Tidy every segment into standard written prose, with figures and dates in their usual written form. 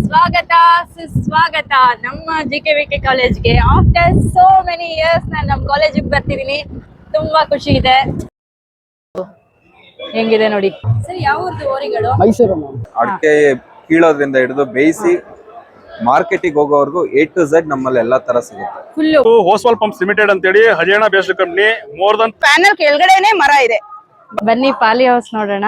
ಸ್ವಾಗತ ಸುಸ್ವಾಗತ ನಮ್ಮ JKVK ಕಾಲೇಜ್ಗೆ. ಆಫ್ಟರ್ ಸೋ ಮೆನಿ ಇಯರ್ಸ್ ನಾನು ನಮ್ಮ ಕಾಲೇಜಿಗೆ ಬರ್ತಿದ್ದೀನಿ. ತುಂಬಾ ಖುಷಿ ಇದೆ. ಹೆಂಗಿದೆ ನೋಡಿ ಸರ್. ಯಾವ ಊರ್ದು ಓರಿಗಳು? ಮೈಸೂರು. ಅಡಿಕೆ ಕೀಳೋದ್ರಿಂದ ಹಿಡಿದು ಬೇಯಿಸಿ ಮಾರ್ಕೆಟಿಗೆ ಹೋಗೋವರೆಗೂ A to Z ನಮ್ಮಲ್ಲಿ ಎಲ್ಲಾ ತರ ಸಿಗುತ್ತೆ. ಫುಲ್ಲು ಹೋಸ್ವಾಲ್ ಪಂಪ್ಸ್ ಲಿಮಿಟೆಡ್ ಅಂತೇಳಿ Haryana based company. More than panel ಕೆಳಗಡೆನೆ ಮರ ಇದೆ. ಬನ್ನಿ ಪಾಲಿ ಹೌಸ್ ನೋಡೋಣ.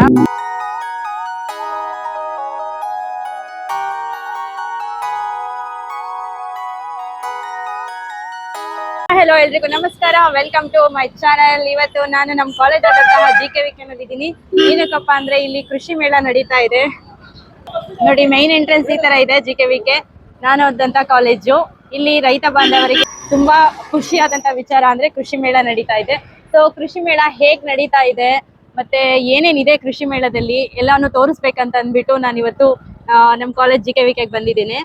ಹೆಲೋ ಎಲ್ರಿಗೂ ನಮಸ್ಕಾರ, ವೆಲ್ಕಮ್ ಟು ಮೈ ಚಾನಲ್. ಇವತ್ತು ನಾನು ನಮ್ಮ ಕಾಲೇಜ್ ಆದಂತಹ JKVK ನಲ್ಲಿದ್ದೀನಿ. ಏನಕ್ಕಪ್ಪ ಅಂದ್ರೆ ಇಲ್ಲಿ ಕೃಷಿ ಮೇಳ ನಡೀತಾ ಇದೆ ನೋಡಿ. ಮೈನ್ ಎಂಟ್ರೆನ್ಸ್ ಈ ತರ ಇದೆ JKVK. ನಾನು ಓದಂತ ಕಾಲೇಜು. ಇಲ್ಲಿ ರೈತ ಬಾಂಧವರಿಗೆ ತುಂಬಾ ಖುಷಿಯಾದಂತ ವಿಚಾರ ಅಂದ್ರೆ ಕೃಷಿ ಮೇಳ ನಡೀತಾ ಇದೆ. ಸೊ ಕೃಷಿ ಮೇಳ ಹೇಗ್ ನಡೀತಾ ಇದೆ ಮತ್ತೆ ಏನೇನಿದೆ ಕೃಷಿ ಮೇಳದಲ್ಲಿ ಎಲ್ಲಾನು ತೋರಿಸ್ಬೇಕಂತ ಅಂದ್ಬಿಟ್ಟು ನಾನು ಇವತ್ತು ನಮ್ಮ ಕಾಲೇಜ್ JKVK ಬಂದಿದ್ದೀನಿ.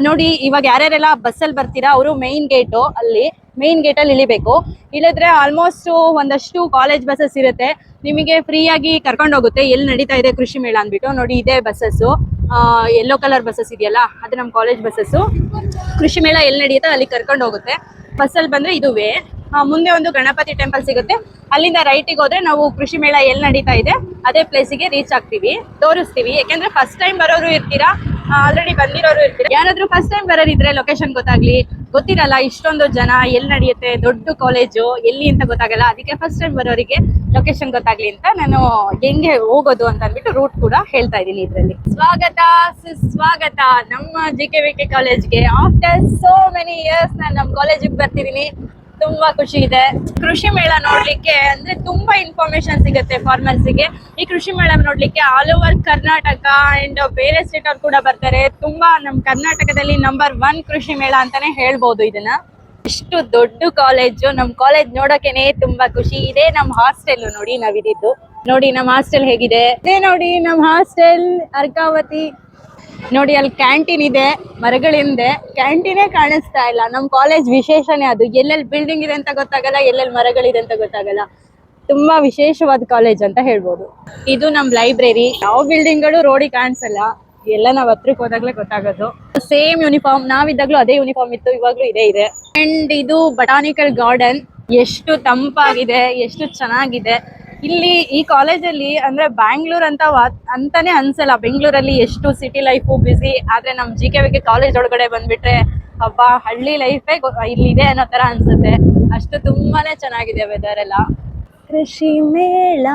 ನೋಡಿ, ಇವಾಗ ಯಾರ್ಯಾರೆಲ್ಲ ಬಸ್ಸಲ್ಲಿ ಬರ್ತೀರಾ ಅವರು ಮೇನ್ ಗೇಟು ಮೇನ್ ಗೇಟಲ್ಲಿ ಇಳಿಬೇಕು. ಇಳಿದ್ರೆ ಆಲ್ಮೋಸ್ಟ್ ಒಂದಷ್ಟು ಕಾಲೇಜ್ ಬಸ್ಸಸ್ ಇರುತ್ತೆ, ನಿಮಗೆ ಫ್ರೀಯಾಗಿ ಕರ್ಕೊಂಡು ಹೋಗುತ್ತೆ ಎಲ್ಲಿ ನಡೀತಾ ಇದೆ ಕೃಷಿ ಮೇಳ ಅಂದ್ಬಿಟ್ಟು. ನೋಡಿ, ಇದೇ ಬಸ್ಸಸ್ಸು, ಯೆಲ್ಲೋ ಕಲರ್ ಬಸ್ಸಸ್ ಇದೆಯಲ್ಲ ಅದು ನಮ್ಮ ಕಾಲೇಜ್ ಬಸ್ಸಸ್ಸು. ಕೃಷಿ ಮೇಳ ಎಲ್ಲಿ ನಡೆಯುತ್ತೆ ಅಲ್ಲಿ ಕರ್ಕೊಂಡು ಹೋಗುತ್ತೆ. ಬಸ್ಸಲ್ಲಿ ಬಂದ್ರೆ ಇದುವೇ. ಮುಂದೆ ಒಂದು ಗಣಪತಿ ಟೆಂಪಲ್ ಸಿಗುತ್ತೆ, ಅಲ್ಲಿಂದ ರೈಟಿಗೆ ಹೋದ್ರೆ ನಾವು ಕೃಷಿ ಮೇಳ ಎಲ್ಲಿ ನಡೀತಾ ಇದೆ ಅದೇ ಪ್ಲೇಸಿಗೆ ರೀಚ್ ಆಗ್ತೀವಿ, ತೋರಿಸ್ತೀವಿ. ಯಾಕೆಂದ್ರೆ ಫಸ್ಟ್ ಟೈಮ್ ಬರೋರು ಇರ್ತೀರಾ, ಆಲ್ರೆಡಿ ಬಂದಿರೋರು ಇರ್ತೀರಾ. ಯಾರಾದ್ರೂ ಫಸ್ಟ್ ಟೈಮ್ ಬರೋರಿದ್ರೆ ಲೊಕೇಶನ್ ಗೊತ್ತಿರಲ್ಲ, ಇಷ್ಟೊಂದು ಜನ ಎಲ್ಲಿ ನಡೆಯುತ್ತೆ, ದೊಡ್ಡ ಕಾಲೇಜು ಎಲ್ಲಿ ಅಂತ ಗೊತ್ತಾಗಲ್ಲ. ಅದಕ್ಕೆ ಫಸ್ಟ್ ಟೈಮ್ ಬರೋರಿಗೆ ಲೊಕೇಶನ್ ಗೊತ್ತಾಗ್ಲಿ ಅಂತ ನಾನು ಹೆಂಗೆ ಹೋಗೋದು ಅಂತ ಅಂದ್ಬಿಟ್ಟು ರೂಟ್ ಕೂಡ ಹೇಳ್ತಾ ಇದ್ದೀನಿ ಇದ್ರಲ್ಲಿ. ಸ್ವಾಗತ ಸುಸ್ವಾಗತ ನಮ್ಮ JKVK ಕಾಲೇಜ್ಗೆ. ಆಫ್ಟರ್ ಸೋ ಮೆನಿ ಇಯರ್ಸ್ ನಾನು ನಮ್ಮ ಕಾಲೇಜಿಗೆ ಬರ್ತಿದ್ದೀನಿ. ತುಂಬಾ ಖುಷಿ ಇದೆ. ಕೃಷಿ ಮೇಳ ನೋಡ್ಲಿಕ್ಕೆ ಅಂದ್ರೆ ತುಂಬಾ ಇನ್ಫಾರ್ಮೇಶನ್ ಸಿಗುತ್ತೆ ಫಾರ್ಮರ್ಸ್ಗೆ. ಈ ಕೃಷಿ ಮೇಳ ನೋಡ್ಲಿಕ್ಕೆ ಆಲ್ ಓವರ್ ಕರ್ನಾಟಕ ಅಂಡ್ ಬೇರೆ ಸ್ಟೇಟ್ ಅವ್ರು ಕೂಡ ಬರ್ತಾರೆ. ತುಂಬಾ ನಮ್ಮ ಕರ್ನಾಟಕದಲ್ಲಿ ನಂಬರ್ 1 ಕೃಷಿ ಮೇಳ ಅಂತಾನೆ ಹೇಳ್ಬೋದು ಇದನ್ನ. ಇಷ್ಟು ದೊಡ್ಡ ಕಾಲೇಜು, ನಮ್ ಕಾಲೇಜ್ ನೋಡೋಕೆನೆ ತುಂಬಾ ಖುಷಿ ಇದೆ. ನಮ್ ಹಾಸ್ಟೆಲ್ ನೋಡಿ ನಾವಿದ್ದು ನೋಡಿ, ನಮ್ಮ ಹಾಸ್ಟೆಲ್ ಹೇಗಿದೆ ಇದೇ ನೋಡಿ. ನಮ್ಮ ಹಾಸ್ಟೆಲ್ ಅರ್ಕಾವತಿ ನೋಡಿ. ಅಲ್ಲಿ ಕ್ಯಾಂಟೀನ್ ಇದೆ, ಮರಗಳಿಂದೆ ಕ್ಯಾಂಟೀನೇ ಕಾಣಿಸ್ತಾ ಇಲ್ಲ. ನಮ್ ಕಾಲೇಜ್ ವಿಶೇಷನೇ ಅದು. ಎಲ್ಲೆಲ್ಲಿ ಬಿಲ್ಡಿಂಗ್ ಇದೆ ಅಂತ ಗೊತ್ತಾಗಲ್ಲ, ಎಲ್ಲೆಲ್ಲಿ ಮರಗಳಿದೆ ಅಂತ ಗೊತ್ತಾಗಲ್ಲ. ತುಂಬಾ ವಿಶೇಷವಾದ ಕಾಲೇಜ್ ಅಂತ ಹೇಳ್ಬೋದು. ಇದು ನಮ್ ಲೈಬ್ರರಿ. ಯಾವ ಬಿಲ್ಡಿಂಗ್ಗಳು ರೋಡಿಗೆ ಕಾಣಿಸಲ್ಲ, ಎಲ್ಲ ನಾವ್ ಹತ್ರಕ್ಕೆ ಹೋದಾಗ್ಲೇ ಗೊತ್ತಾಗೋದು. ಸೇಮ್ ಯೂನಿಫಾರ್ಮ್, ನಾವಿದ್ದಾಗ್ಲೂ ಅದೇ ಯೂನಿಫಾರ್ಮ್ ಇತ್ತು, ಇವಾಗ್ಲೂ ಇದೇ ಇದೆ. ಅಂಡ್ ಇದು ಬಟಾನಿಕಲ್ ಗಾರ್ಡನ್. ಎಷ್ಟು ತಂಪಾಗಿದೆ, ಎಷ್ಟು ಚೆನ್ನಾಗಿದೆ ಇಲ್ಲಿ ಈ ಕಾಲೇಜಲ್ಲಿ. ಅಂದ್ರೆ ಬ್ಯಾಂಗ್ಳೂರ್ ಅಂತಾನೆ ಅನ್ಸಲ್ಲ. ಬೆಂಗಳೂರಲ್ಲಿ ಎಷ್ಟು ಸಿಟಿ ಲೈಫು ಬಿಸಿ, ಆದ್ರೆ ನಮ್ JKVK ಕಾಲೇಜ್ ಒಳಗಡೆ ಬಂದ್ಬಿಟ್ರೆ ಹಬ್ಬ ಹಳ್ಳಿ ಲೈಫೇ ಇಲ್ಲಿದೆ ಅನ್ನೋ ತರ ಅನ್ಸುತ್ತೆ. ಅಷ್ಟು ತುಂಬಾನೇ ಚೆನ್ನಾಗಿದೆ ವೆದರ್ ಎಲ್ಲ. ಕೃಷಿ ಮೇಳ,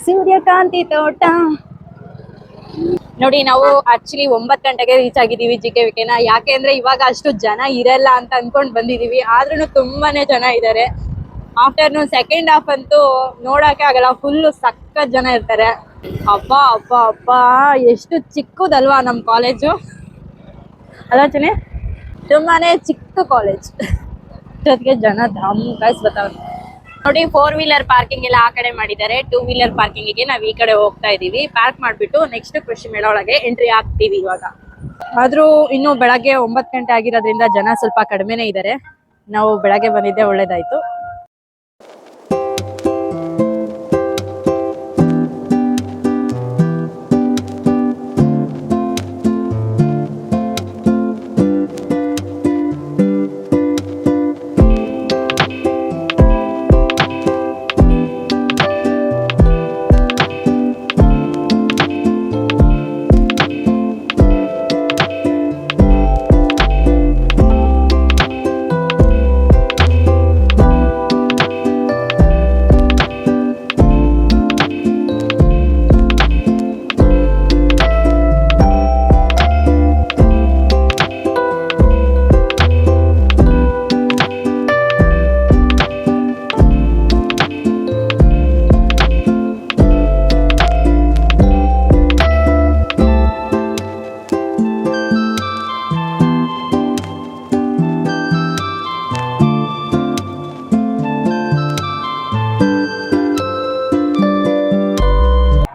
ಸೂರ್ಯಕಾಂತಿ ತೋಟ ನೋಡಿ. ನಾವು ಆಕ್ಚುಲಿ 9 ಗಂಟೆಗೆ ರೀಚ್ ಆಗಿದ್ದೀವಿ JKVK ನ. ಯಾಕೆ ಅಂದ್ರೆ ಇವಾಗ ಅಷ್ಟು ಜನ ಇರಲ್ಲ ಅಂತ ಅನ್ಕೊಂಡ್ ಬಂದಿದೀವಿ, ಆದ್ರೂ ತುಂಬಾನೇ ಜನ ಇದ್ದಾರೆ. ಆಫ್ಟರ್ನೂನ್ ಸೆಕೆಂಡ್ ಹಾಫ್ ಅಂತೂ ನೋಡಕ್ಕೆ ಆಗಲ್ಲ, ಫುಲ್ಲು ಸಖತ್ ಜನ ಇರ್ತಾರೆ. ಅಬ್ಬಾ ಅಬ್ಬಾ ಅಬ್ಬಾ, ಎಷ್ಟು ಚಿಕ್ಕದಲ್ವಾ ನಮ್ ಕಾಲೇಜು ಅಲ್ಲಾಚನೆ. ತುಂಬಾನೇ ಚಿಕ್ಕ ಕಾಲೇಜ್, ಜೊತೆಗೆ ಜನ ಧಾಮಕಾಯಿಸ್ ಬರ್ತಾವ್ರೆ ನೋಡಿ. 4 ವೀಲರ್ ಪಾರ್ಕಿಂಗ್ ಎಲ್ಲ ಆ ಕಡೆ ಮಾಡಿದ್ದಾರೆ. 2 ವೀಲರ್ ಪಾರ್ಕಿಂಗಿಗೆ ನಾವ್ ಈ ಕಡೆ ಹೋಗ್ತಾ ಇದೀವಿ. ಪಾರ್ಕ್ ಮಾಡ್ಬಿಟ್ಟು ನೆಕ್ಸ್ಟ್ ಕೃಷಿ ಮೇಳ ಒಳಗೆ ಎಂಟ್ರಿ ಆಗ್ತೀವಿ ಇವಾಗ. ಆದ್ರೂ ಇನ್ನು ಬೆಳಗ್ಗೆ 9 ಗಂಟೆ ಆಗಿರೋದ್ರಿಂದ ಜನ ಸ್ವಲ್ಪ ಕಡಿಮೆನೇ ಇದ್ದಾರೆ. ನಾವು ಬೆಳಗ್ಗೆ ಬಂದಿದ್ದೆ ಒಳ್ಳೇದಾಯ್ತು.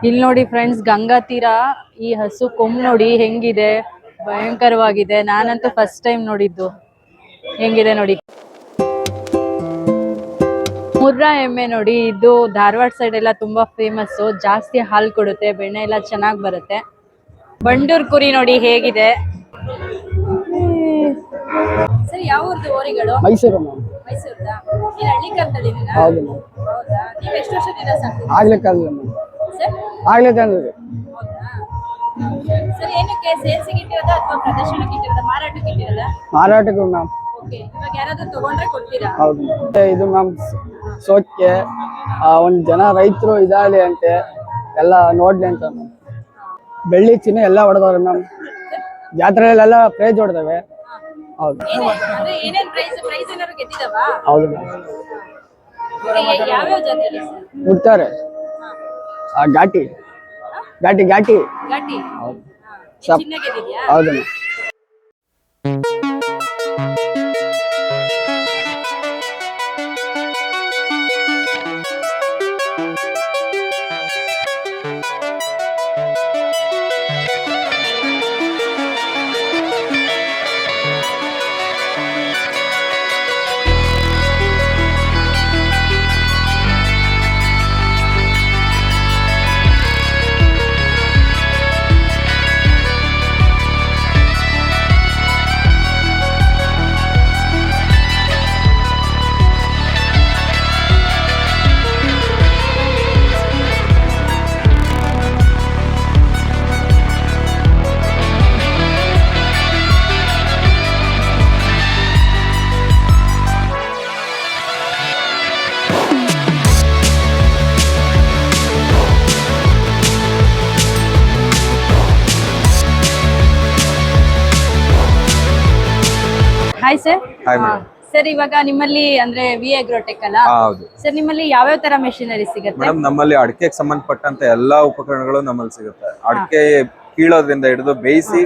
ಇಲ್ಲಿ ನೋಡಿ ಫ್ರೆಂಡ್ಸ್, ಗಂಗಾ ತೀರ. ಈ ಹಸು ಕೊಂಬ್ ನೋಡಿ ಹೆಂಗಿದೆ, ಭಯಂಕರವಾಗಿದೆ. ನಾನಂತೂ ಫಸ್ಟ್ ಟೈಮ್ ನೋಡಿದ್ದು. ಹೆಂಗಿದೆ ನೋಡಿ. ಮುರ್ರಾ ಎಮ್ಮೆ ನೋಡಿ, ಇದು ಧಾರವಾಡ ಸೈಡ್ ಎಲ್ಲ ತುಂಬಾ ಫೇಮಸ್. ಜಾಸ್ತಿ ಹಾಲು ಕೊಡುತ್ತೆ, ಬೆಣ್ಣೆ ಎಲ್ಲ ಚೆನ್ನಾಗಿ ಬರುತ್ತೆ. ಬಂಡೂರ್ ಕುರಿ ನೋಡಿ ಹೇಗಿದೆ. ಸರ್ ಯಾವ ಊರ್ದು ಓರಿಗಳು? ಮೈಸೂರು ಮ್ಯಾಮ್. ಮೈಸೂರ್ದಾ? ನೀನ್ ಹಳ್ಳಿಕಲ್ದಲ್ಲಿ ಇದೀನಾ? ಹೌದು ಮ್ಯಾಮ್. ಹೌದಾ? ನೀವು ಎಷ್ಟು ವರ್ಷದಿಂದ ಸಾಕ್ತಿದ್ದೀರಾ? ಆಗ್ಲೇ ತಂದಿದೆ ಮ್ಯಾಮ್. ಸರ್ ಆಗ್ಲೇ ತಂದಿದೆ. ಹೌದಾ? ಸರ್ ಏನಕ್ಕೆ ಸೇಲ್ಸಿಗೆ ಇಟ್ಟಿರೋದಾ ಅಥವಾ ಪ್ರದರ್ಶನಕ್ಕೆ ಇಟ್ಟಿರೋದಾ, ಮಾರಾಟಕ್ಕೆ ಇಟ್ಟಿರೋದಾ? ಮಾರಾಟಕ್ಕೂ ಮ್ಯಾಮ್. ಓಕೆ, ಇವಾಗ ಯಾರಾದ್ರೂ ತಗೊಂಡ್ರೆ ಕೊಡ್ತೀರಾ? ಹೌದು ಮತ್ತೆ ಇದು ಮ್ಯಾಮ್ ಸೋಕ್ಕೆ ಒಂದು ಜನ ರೈತರು ಇದಾಗಲಿ ಅಂತೆ ಎಲ್ಲ ನೋಡ್ಲಿ ಅಂತ ಮ್ಯಾಮ್. ಬೆಳ್ಳಿ ಚಿನ್ನ ಎಲ್ಲ ಹೊಡೆದವ್ರೆ ಮ್ಯಾಮ್. ಜಾತ್ರೆಯಲ್ಲೆಲ್ಲ ಪ್ರೈಜ್ ಹೊಡೆದವೆ. ಹೌದು ಅಂದ್ರೆ ಏನೇನ್ ಪ್ರೈಸ್ ಏನಾದ್ರು ಗೆದ್ದಿದಾವ? ಹೌದು ಮ್ಯಾಮ್. ಯಾವ್ಯಾವ ಜಾತ್ರೆಯಲ್ಲಿ ಸರ್? ಮುಟ್ತಾರೆ ಘಾಟಿ ಘಾಟಿ ಘಾಟಿ. ಘಾಟಿ? ಹೌದು ಚಿನ್ನ ಗೆದ್ದಿದ್ಯಾ? ಹೌದು ma'am. Hi sir. Hi, madam. Sir ಇವಾಗ ನಿಮ್ಮಲ್ಲಿ ಅಂದ್ರೆ ವಿ ಅಗ್ರೋಟೆಕ್ ಅಲ್ಲ ಹೌದು ಸರ್, ನಿಮ್ಮಲ್ಲಿ ಯಾವ್ಯಾವ ತರ ಮೆಷಿನರಿ ಸಿಗುತ್ತೆ? ಮೇಡಮ್, ನಮ್ಮಲ್ಲಿ ಅಡಿಕೆಗೆ ಸಂಬಂಧಪಟ್ಟಂತ ಎಲ್ಲಾ ಉಪಕರಣಗಳು ನಮ್ಮಲ್ಲಿ ಸಿಗುತ್ತೆ. ಅಡಿಕೆ ಕೀಳೋದ್ರಿಂದ ಹಿಡಿದು ಬೇಯಿಸಿ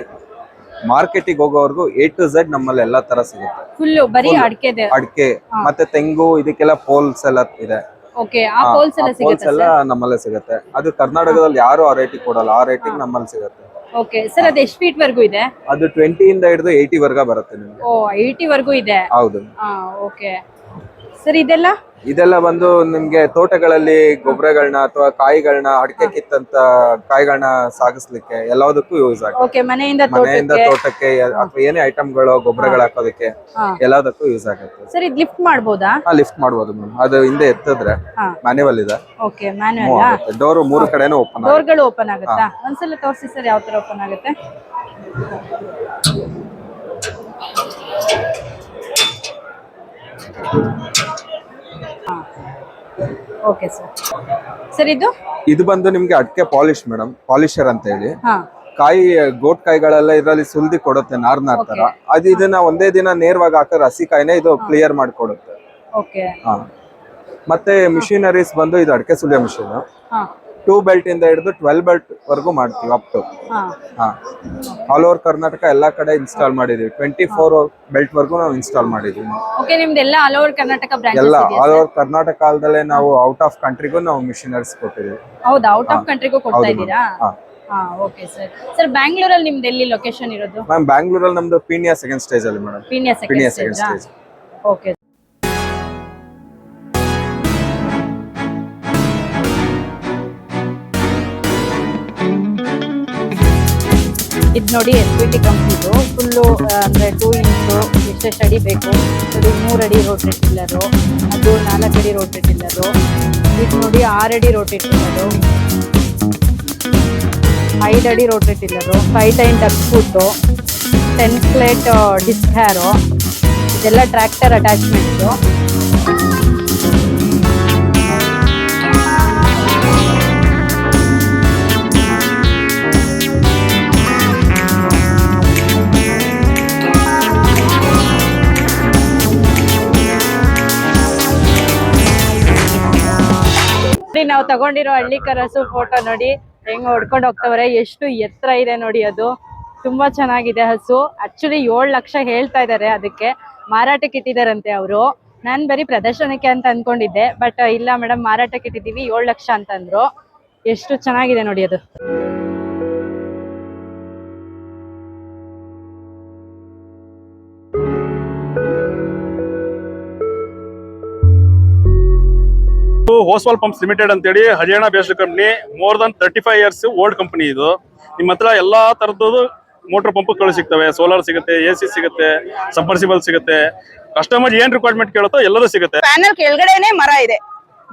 ಮಾರ್ಕೆಟಿಗೆ ಹೋಗೋವರೆಗೂ A to Z ನಮ್ಮಲ್ಲಿ ಎಲ್ಲಾ ತರ ಸಿಗುತ್ತೆ. ಫುಲ್ ಬರೀ ಅಡಿಕೆದೆ? ಅಡಿಕೆ ಮತ್ತೆ ತೆಂಗು ಇದಕ್ಕೆಲ್ಲ ಪೋಲ್ಸ್ ಎಲ್ಲ ಇದೆ. ಓಕೆ, ಆ ಪೋಲ್ಸ್ ಎಲ್ಲ ಪೋಲ್ಸ್ ಸಿಗುತ್ತೆ ಎಲ್ಲ ನಮ್ಮಲ್ಲೇ ಸಿಗುತ್ತೆ. ಅದು ಕರ್ನಾಟಕದಲ್ಲಿ ಯಾರು ಆ ರೇಟಿಗೆ ಕೊಡಲ್ಲ, ಆ ರೇಟಿಗೆ ನಮ್ಮಲ್ಲಿ ಸಿಗುತ್ತೆ. ಓಕೆ ಸರ್, ಅದು ಎಷ್ಟು ಫೀಟ್ ವರ್ಗೂ ಇದೆ? ಅದು 20 ಇಂದ ಹಿಡಿದು 80 ವರ್ಗ ಬರುತ್ತೆ ನಿಮ್ಗೆ. ಓ, 80 ವರ್ಗೂ ಇದೆ? ಹೌದು. ಓಕೆ ಸರ್, ಇದೆಲ್ಲ ಇದೆಲ್ಲ ಬಂದು ನಿಮ್ಗೆ ತೋಟಗಳಲ್ಲಿ ಗೊಬ್ಬರಗಳನ್ನ ಅಥವಾ ಕಾಯಿಗಳನ್ನ ಅಡಿಕೆ ಕಿತ್ತಂತ ಕಾಯಿಗಳನ್ನ ಸಾಗಿಸ್ಲಿಕ್ಕೆ ಎಲ್ಲದಕ್ಕೂ ಯೂಸ್ ಆಗುತ್ತೆ. ಓಕೆ, ಮನೆಯಿಂದ ತೋಟಕ್ಕೆ ಅಥವಾ ಏನೇ ಐಟಮ್ಗಳು ಗೊಬ್ಬರಗಳು ಹಾಕೋದಕ್ಕೆ ಎಲ್ಲದಕ್ಕೂ ಯೂಸ್ ಆಗುತ್ತೆ. ಸರ್, ಇದು ಲಿಫ್ಟ್ ಮಾಡ್ಬೋದಾ? ಲಿಫ್ಟ್ ಮಾಡ್ಬೋದು ಮ್ಯಾಮ್. ಅದು ಹಿಂದೆ ಎತ್ತಿದ್ರೆ ಮ್ಯಾನ್ಯುವಲ್ ಇದೆ. Okay, manual. ಡೋರ್ 3 ಕಡೆನೂ ಓಪನ್ ಡೋರ್ಗಳು ಓಪನ್ ಆಗುತ್ತಾ? ಒಂದ್ಸಲ ತೋರಿಸಿ ಸರ್, ಯಾವ ತರ ಓಪನ್ ಆಗುತ್ತೆ? Okay sir. ಸರ್, ಇದು ಬಂದು ನಿಮ್ಗೆ ಅಡಿಕೆ ಪಾಲಿಶ್ ಮೇಡಮ್, ಪಾಲಿಶರ್ ಅಂತ ಹೇಳಿ. ಹಾ, ಕಾಯಿ ಗೋಟ್ ಕಾಯಿಗಳೆಲ್ಲ ಇದರಲ್ಲಿ ಸುಲ್ದಿ ಕೊಡುತ್ತೆ, ನಾರ್ ತರ. ಅದು ಇದನ್ನ ಒಂದೇ ದಿನ ನೇರವಾಗಿ ಹಾಕಿದ್ರೆ ಹಸಿ ಕಾಯಿನೇ ಇದು ಕ್ಲಿಯರ್ ಮಾಡ್ಕೊಡುತ್ತೆ. ಓಕೆ. ಮತ್ತೆ ಮಿಷಿನರೀಸ್ ಬಂದು ಇದು ಅಡಿಕೆ ಸುಲಿಯೋ ಮಿಷಿನ್. ಹಾ, 2 ಬೆಲ್ಟ್ ಇಂದ ಹಿಡಿದು 12 ಬೆಲ್ಟ್ ವರ್ಗೂ ಮಾಡ್ತೀವಿ up to. All over Karnataka ಎಲ್ಲಾ ಕಡೆ ಇನ್ಸ್ಟಾಲ್ ಮಾಡಿದೀವಿ. 24 ಬೆಲ್ಟ್ ವರ್ಗೂ ನಾವು ಇನ್ಸ್ಟಾಲ್ ಮಾಡಿದೀವಿ. ಓಕೆ, ನಿಮ್ದೆಲ್ಲ ಆಲ್ ಓವರ್ ಕರ್ನಾಟಕ ಬ್ರಾಂಚಸ್ ಎಲ್ಲ ಇದೆಯಾ? ಆಲ್ ಓವರ್ ಕರ್ನಾಟಕ ಅಲ್ದಲ್ಲೇ ನಾವು ಔಟ್ ಆಫ್ ಕಂಟ್ರಿಗೂ ನಾವು ಮಿಷಿನರೀಸ್ ಕೊಟ್ಟಿದ್ದೀವಿ. ಹೌದಾ? ಔಟ್ ಆಫ್ ಕಂಟ್ರಿಗೂ ಕೊಡ್ತಾ ಇದ್ದೀರಾ? Okay sir. ಸರ್, ಬ್ಯಾಂಗ್ಳೂರಲ್ಲಿ ನಿಮ್ದು ಎಲ್ಲಿ ಲೊಕೇಶನ್ ಇರೋದು? ಮ್ಯಾಮ್, ಬ್ಯಾಂಗ್ಳೂರಲ್ಲಿ ನಮ್ದು ಪೀಣ್ಯ ಸೆಕೆಂಡ್ ಸ್ಟೇಜ್ ಅಲ್ಲಿ madam. Peenya Peenya second second stage. Stage. Okay. ಇದು ನೋಡಿ SPT ಕಂಪ್ನಿದು ಫುಲ್ಲು ಅಂದರೆ 2 ಇಂಚು ಎಷ್ಟೆಷ್ಟು ಅಡಿ ಬೇಕು ನೋಡಿ. 3 ಅಡಿ ರೋಟೇಟ್ ಟಿಲ್ಲರು, ಅದು 4 ಅಡಿ ರೋಟೇಟ್ ಟಿಲ್ಲರು, ಇದು ನೋಡಿ 6 ಅಡಿ ರೋಟೇಟ್ ಟಿಲ್ಲರು, 5 ಅಡಿ rotate tiller, 5 tine duck foot, 10 plate disc harrow, ಇದೆಲ್ಲ ಟ್ರ್ಯಾಕ್ಟರ್ ಅಟ್ಯಾಚ್ಮೆಂಟ್ಸು. ನಾವು ತಗೊಂಡಿರೋ ಹಳ್ಳಿ ಕರಸು ಫೋಟೋ ನೋಡಿ ಹೆಂಗ್ ಹೊಡ್ಕೊಂಡು ಹೋಗ್ತವ್ರೆ. ಎಷ್ಟು ಎತ್ತರ ಇದೆ ನೋಡಿ, ಅದು ತುಂಬಾ ಚೆನ್ನಾಗಿದೆ ಹಸು. ಆಕ್ಚುಲಿ 7 ಲಕ್ಷ ಹೇಳ್ತಾ ಇದ್ದಾರೆ, ಅದಕ್ಕೆ ಮಾರಾಟಕ್ಕೆ ಇಟ್ಟಿದಾರಂತೆ ಅವರು. ನಾನ್ ಬರೀ ಪ್ರದರ್ಶನಕ್ಕೆ ಅಂತ ಅನ್ಕೊಂಡಿದ್ದೆ, ಬಟ್ ಇಲ್ಲ ಮೇಡಮ್, ಮಾರಾಟಕ್ಕೆ ಇಟ್ಟಿದೀವಿ, 7 ಲಕ್ಷ ಅಂತಂದ್ರು. ಎಷ್ಟು ಚೆನ್ನಾಗಿದೆ ನೋಡಿ ಅದು. ಹೋಸ್ವಾಲ್ ಪಂಪ್ಸ್ ಲಿಮಿಟೆಡ್ ಅಂತೇಳಿ Haryana based company. More Dhan 35 years old company ಇದು. ನಿಮ್ಮ ಹತ್ರ ಎಲ್ಲಾ ತರದ್ದು ಮೋಟರ್ ಪಂಪ್ಗಳು ಸಿಗ್ತವೆ. ಸೋಲಾರ್ ಸಿಗುತ್ತೆ, AC ಸಿಗುತ್ತೆ, ಸಬ್ಮರ್ಸಿಬಲ್ ಸಿಗುತ್ತೆ. ಕಸ್ಟಮರ್ ಏನ್ ರಿಕ್ವೈರ್ಮೆಂಟ್ ಕೇಳುತ್ತೋ ಎಲ್ಲದೂ ಸಿಗುತ್ತೆ. ಪ್ಯಾನಲ್ ಕೆಳಗಡೆನೆ ಮರ ಇದೆ,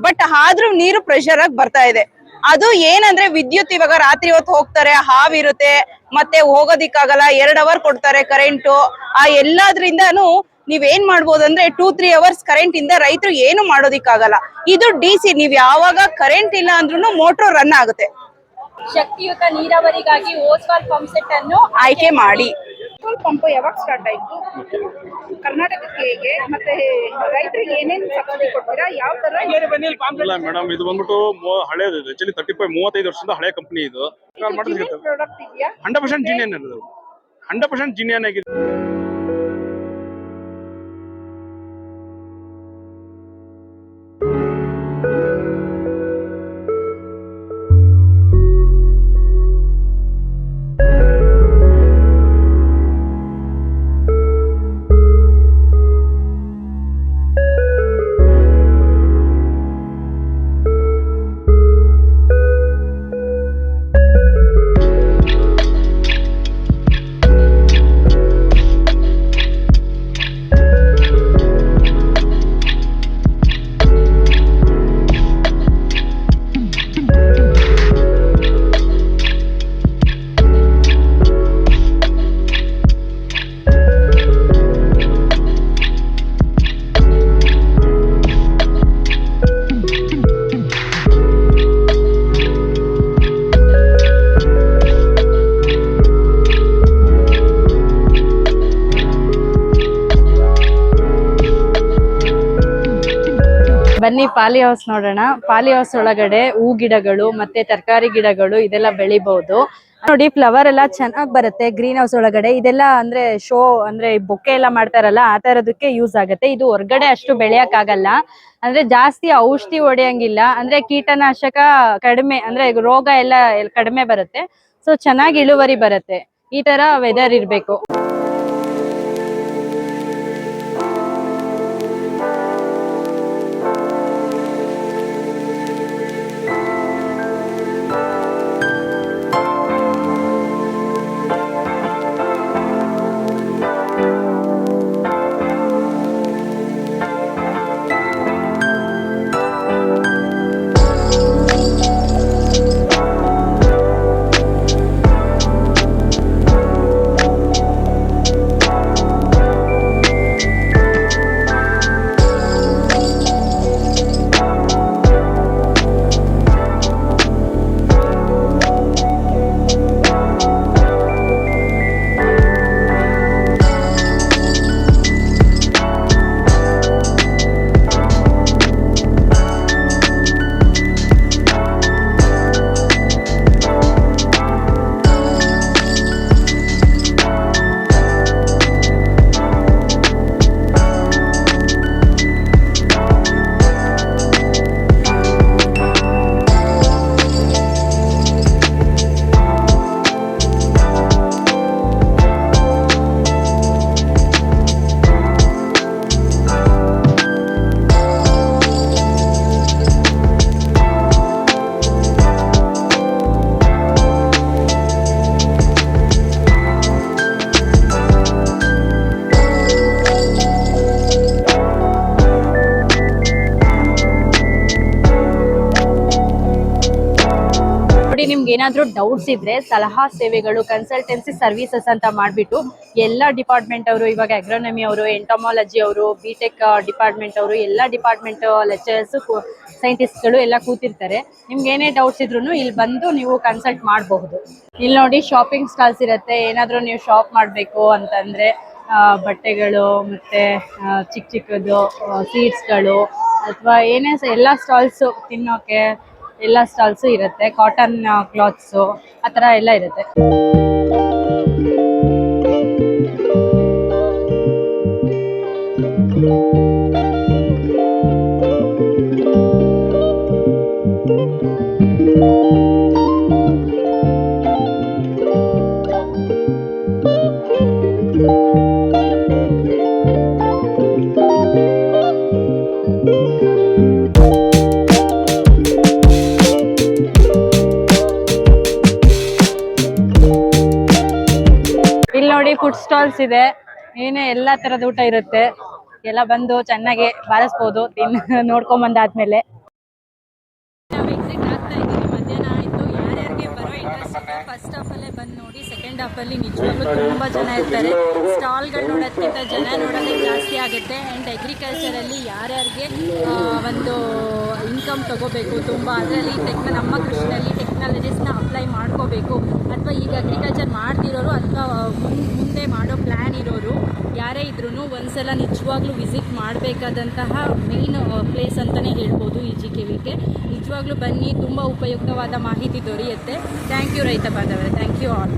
ಬಟ್ ಆದ್ರೂ ನೀರು ಪ್ರೆಷರ್ ಆಗಿ ಬರ್ತಾ ಇದೆ. ಅದು ಏನಂದ್ರೆ ವಿದ್ಯುತ್ ಇವಾಗ ರಾತ್ರಿ ಹೊತ್ತು ಹೋಗ್ತಾರೆ, ಹಾವಿರುತ್ತೆ, ಮತ್ತೆ ಹೋಗೋದಿಕ್ಕಾಗಲ್ಲ. 2 ಅವರ್ ಕೊಡ್ತಾರೆ ಕರೆಂಟು. ಆ ಎಲ್ಲದ್ರಿಂದಾನು ನೀವೇನ್ ಮಾಡ್ಬೋದು ಅಂದ್ರೆ 2-3 ಅವರ್ಸ್ ಕರೆಂಟ್ ಇಂದ ರೈತರು ಏನು ಮಾಡೋದಿಕ್ಕಾಗಲ್ಲ. ಇದು DC, ನೀವ್ ಯಾವಾಗ ಕರೆಂಟ್ ಇಲ್ಲ ಅಂದ್ರೂ ಮೋಟರ್ ರನ್ ಆಗುತ್ತೆ. ಶಕ್ತಿಯುತ ನೀರಾವರಿಗಾಗಿ ಓಸ್ವಾಲ್ ಪಂಪ್ ಸೆಟ್ ಅನ್ನು ಆಯ್ಕೆ ಮಾಡಿ. ಪಂಪ್ ಯಾವಾಗ ಸ್ಟಾರ್ಟ್ ಆಯ್ತು, ಕರ್ನಾಟಕಕ್ಕೆ ಹೇಗೆ, ಮತ್ತೆ ರೈತರಿಗೆ ಏನೇನು ಸಬ್ಸಿಡಿ ಕೊಡ್ತೀರಾ, ಯಾವ ತರ? ಇಲ್ಲ ಮೇಡಮ್, ಇದು ಬಂದ್ಬಿಟ್ಟು ಹಳೇದು. ಆಕ್ಚುಲಿ 35 ವರ್ಷದಿಂದ ಹಳೆ ಕಂಪನಿ ಇದು. ಪ್ರಾಡಕ್ಟ್ ಇದೆಯಾ? 100% ಜಿನಿಯನ್ ಇರೋದು. 100% ಜಿನಿಯನ್ ಆಗಿದೆ. ಬನ್ನಿ ಪಾಲಿ ಹೌಸ್ ನೋಡೋಣ. ಪಾಲಿ ಹೌಸ್ ಒಳಗಡೆ ಹೂ ಗಿಡಗಳು ಮತ್ತೆ ತರಕಾರಿ ಗಿಡಗಳು ಇದೆಲ್ಲ ಬೆಳಿಬಹುದು. ನೋಡಿ ಫ್ಲವರ್ ಎಲ್ಲ ಚೆನ್ನಾಗಿ ಬರುತ್ತೆ ಗ್ರೀನ್ ಹೌಸ್ ಒಳಗಡೆ. ಇದೆಲ್ಲ ಅಂದ್ರೆ ಶೋ, ಅಂದ್ರೆ ಬೊಕ್ಕೆ ಎಲ್ಲ ಮಾಡ್ತಾರಲ್ಲ ಆ ತರದಕ್ಕೆ ಯೂಸ್ ಆಗುತ್ತೆ. ಇದು ಹೊರಗಡೆ ಅಷ್ಟು ಬೆಳೆಯಕ್ ಆಗಲ್ಲ, ಅಂದ್ರೆ ಜಾಸ್ತಿ ಔಷಧಿ ಹೊಡೆಯಂಗಿಲ್ಲ, ಅಂದ್ರೆ ಕೀಟನಾಶಕ ಕಡಿಮೆ, ಅಂದ್ರೆ ರೋಗ ಎಲ್ಲ ಕಡಿಮೆ ಬರುತ್ತೆ. ಸೊ ಚೆನ್ನಾಗಿ ಇಳುವರಿ ಬರುತ್ತೆ. ಈ ತರ ವೆದರ್ ಇರ್ಬೇಕು. ನಿಮ್ಗೆ ಏನಾದ್ರೂ ಡೌಟ್ಸ್ ಇದ್ರೆ ಸಲಹಾ ಸೇವೆಗಳು, ಕನ್ಸಲ್ಟೆನ್ಸಿ ಸರ್ವಿಸಸ್ ಅಂತ ಮಾಡ್ಬಿಟ್ಟು ಎಲ್ಲ ಡಿಪಾರ್ಟ್ಮೆಂಟ್ ಅವರು, ಇವಾಗ ಅಗ್ರೋನಮಿ ಅವರು, ಎಂಟಮಾಲಜಿ ಅವರು, ಬಿಟೆಕ್ ಡಿಪಾರ್ಟ್ಮೆಂಟ್ ಅವರು, ಎಲ್ಲ ಡಿಪಾರ್ಟ್ಮೆಂಟ್ ಲೆಕ್ಚರರ್ಸ್, ಸೈಂಟಿಸ್ಟ್ಗಳು ಎಲ್ಲ ಕೂತಿರ್ತಾರೆ. ನಿಮ್ಗೆ ಏನೇ ಡೌಟ್ಸ್ ಇದ್ರು ಇಲ್ಲಿ ಬಂದು ನೀವು ಕನ್ಸಲ್ಟ್ ಮಾಡಬಹುದು. ಇಲ್ಲಿ ನೋಡಿ ಶಾಪಿಂಗ್ ಸ್ಟಾಲ್ಸ್ ಇರುತ್ತೆ. ಏನಾದ್ರೂ ನೀವು ಶಾಪ್ ಮಾಡಬೇಕು ಅಂತಂದ್ರೆ ಬಟ್ಟೆಗಳು ಮತ್ತೆ ಚಿಕ್ಕ ಚಿಕ್ಕದು ಸೀಡ್ಸ್ಗಳು ಅಥವಾ ಏನೇ ಎಲ್ಲ ಸ್ಟಾಲ್ಸು ತಿನ್ನೋಕೆ ಎಲ್ಲ ಸ್ಟಾಲ್ಸು ಇರುತ್ತೆ. ಕಾಟನ್ ಕ್ಲಾತ್ಸು ಆ ಥರ ಎಲ್ಲ ಇರುತ್ತೆ. ಫುಡ್ ಸ್ಟಾಲ್ಸ್ ಇದೆ, ಏನೇ ಎಲ್ಲಾ ತರದ ಊಟ ಇರುತ್ತೆ. ಎಲ್ಲ ಬಂದು ಚೆನ್ನಾಗಿ ಬಾರಿಸ್ಬೋದು ನೋಡ್ಕೊಂಡ್ ಬಂದಾದ್ಮೇಲೆ. ನಾವು ಎಕ್ಸಿಟ್ ಆಗ್ತಾ ಇದ್ದೀವಿ, ಮಧ್ಯಾಹ್ನ ಆಯಿತು. ಯಾರ್ಯಾರಿಗೆ ಬರೋ ಇಂಟ್ರೆಸ್ಟ್ ಇದೆ ಫಸ್ಟ್ ಹಾಫಲ್ಲೇ ಬಂದು ನೋಡಿ, ಸೆಕೆಂಡ್ ಹಾಫಲ್ಲಿ ನಿಜವಾಗ್ಲೂ ತುಂಬ ಜನ ಇರ್ತಾರೆ. ಸ್ಟಾಲ್ಗಳು ನೋಡೋದಕ್ಕಿಂತ ಜನ ನೋಡೋದೇ ಜಾಸ್ತಿ ಆಗುತ್ತೆ. ಆ್ಯಂಡ್ ಅಗ್ರಿಕಲ್ಚರಲ್ಲಿ ಯಾರ್ಯಾರಿಗೆ ಒಂದು ಇನ್ಕಮ್ ತಗೋಬೇಕು ತುಂಬ, ಅದರಲ್ಲಿ ನಮ್ಮ ಕೃಷಿನಲ್ಲಿ ಟೆಕ್ನಾಲಜೀಸ್ನ ಅಪ್ಲೈ ಮಾಡ್ಕೋಬೇಕು, ಅಥವಾ ಈಗ ಅಗ್ರಿಕಲ್ಚರ್ ಮಾಡ್ತಿರೋರು ಅಥವಾ ಮುಂದೆ ಮಾಡೋ ಪ್ಲ್ಯಾನ್ ಇರೋರು ಯಾರೇ ಇದ್ರೂ ಒಂದ್ಸಲ ನಿಜವಾಗ್ಲೂ ವಿಸಿಟ್ ಮಾಡಬೇಕಾದಂತಹ ಮೇನ್ ಪ್ಲೇಸ್ ಅಂತಲೇ ಹೇಳ್ಬೋದು ಈ GKVK. ನಿಜವಾಗ್ಲೂ ಬನ್ನಿ, ತುಂಬ ಉಪಯುಕ್ತವಾದ ಮಾಹಿತಿ ದೊರೆಯುತ್ತೆ. ಥ್ಯಾಂಕ್ ಯು ರೈತ ಬಾಂಧವರೇ, ಥ್ಯಾಂಕ್ ಯು ಆಲ್.